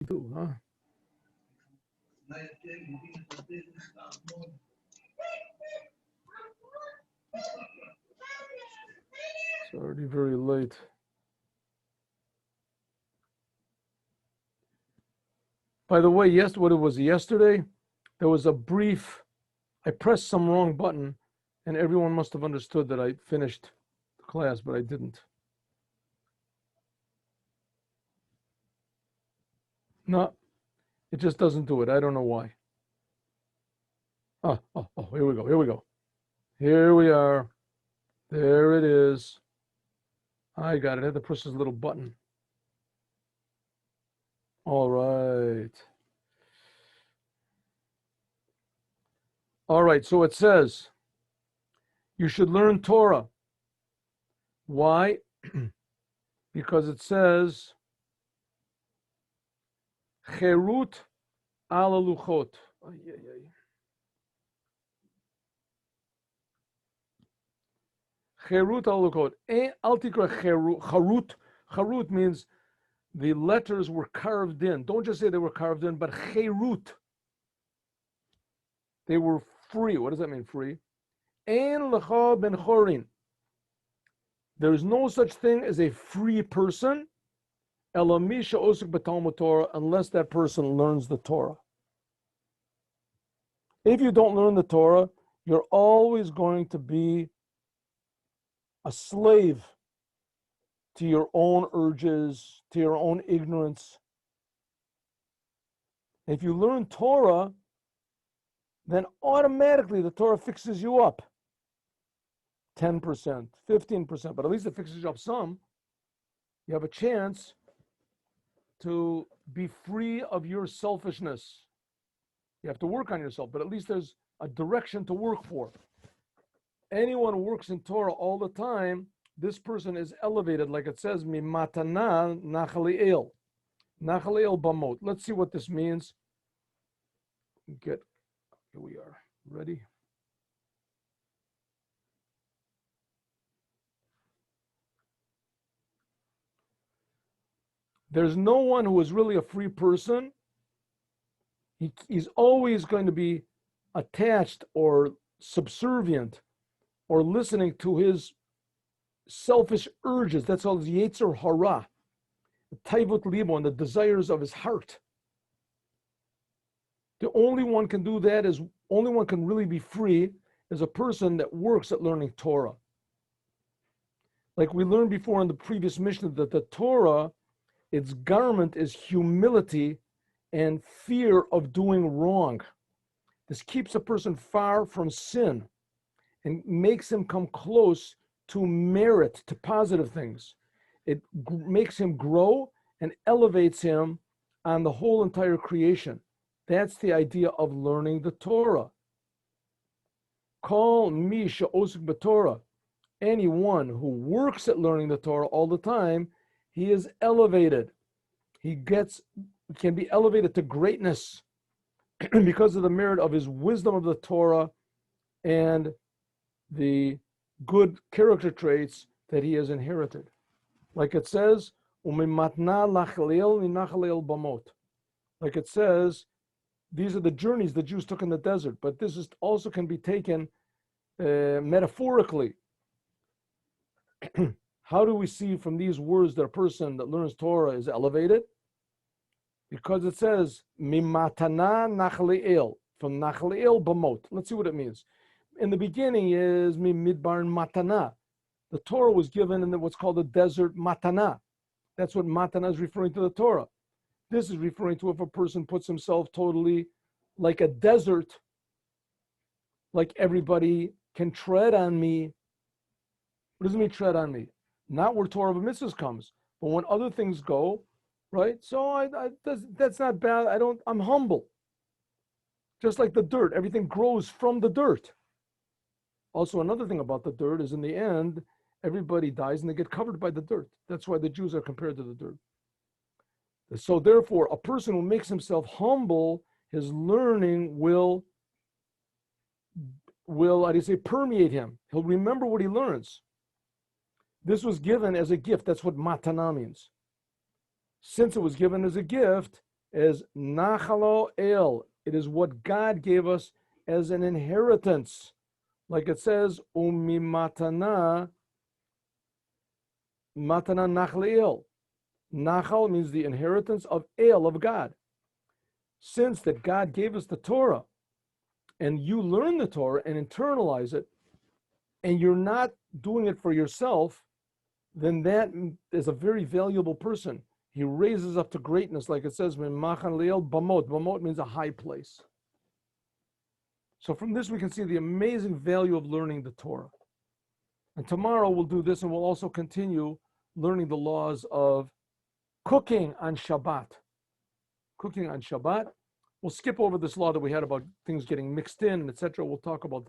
do, huh? It's already very late. By the way, what it was yesterday, there was a brief, I pressed some wrong button, and everyone must have understood that I finished the class, but I didn't. No, it just doesn't do it. I don't know why. Oh, here we go. Here we are. There it is. I got it. I had to push this little button. All right. All right, so it says, you should learn Torah. Why? Because it says, Cherut ala luchot. Cherut ala luchot. Al tikra cherut. Cherut means the letters were carved in. Don't just say they were carved in, but cherut. They were free. What does that mean, free? Ein lecha ben chorin. There is no such thing as a free person, unless that person learns the Torah. If you don't learn the Torah, you're always going to be a slave to your own urges, to your own ignorance. If you learn Torah, then automatically the Torah fixes you up. 10%, 15%, but at least it fixes you up some. You have a chance to be free of your selfishness. You have to work on yourself, but at least there's a direction to work for. Anyone who works in Torah all the time, this person is elevated, like it says, mimatana nachaliel. Nachaliel bamot. Let's see what this means. Here we are. Ready? There's no one who is really a free person. He's always going to be attached or subservient or listening to his selfish urges. That's all his yetzer hara, the taivut libo, and the desires of his heart. The only one can do that only one can really be free is a person that works at learning Torah. Like we learned before in the previous Mishnah that the Torah, its garment is humility and fear of doing wrong. This keeps a person far from sin and makes him come close to merit, to positive things. It makes him grow and elevates him on the whole entire creation. That's the idea of learning the Torah. Kol mi she'osek b'Torah. Anyone who works at learning the Torah all the time, he is elevated. He can be elevated to greatness because of the merit of his wisdom of the Torah and the good character traits that he has inherited. Like it says, umimatna lachalel ninachalel bamot. Like it says, these are the journeys the Jews took in the desert, but this also can be taken metaphorically. How do we see from these words that a person that learns Torah is elevated? Because it says, mimatana nachaliel, from nachaliel bamot. Let's see what it means. In the beginning is midbar matana. The Torah was given in what's called the desert matana. That's what matana is referring to the Torah. This is referring to if a person puts himself totally like a desert, like everybody can tread on me. What does it mean tread on me? Not where Torah mitzvahs comes, but when other things go, right? So that's not bad. I'm humble. Just like the dirt, everything grows from the dirt. Also, another thing about the dirt is in the end, everybody dies and they get covered by the dirt. That's why the Jews are compared to the dirt. So therefore, a person who makes himself humble, his learning will permeate him. He'll remember what he learns. This was given as a gift. That's what matana means. Since it was given as a gift, as nachalo el. It is what God gave us as an inheritance. Like it says, umimatana matana nachleel. Nachal means the inheritance of el, of God. Since that God gave us the Torah, and you learn the Torah and internalize it, and you're not doing it for yourself, then that is a very valuable person. He raises up to greatness, like it says, machan leel bamot. Bamot means a high place. So from this, we can see the amazing value of learning the Torah. And tomorrow we'll do this, and we'll also continue learning the laws of cooking on Shabbat. Cooking on Shabbat. We'll skip over this law that we had about things getting mixed in, etc. We'll talk about that.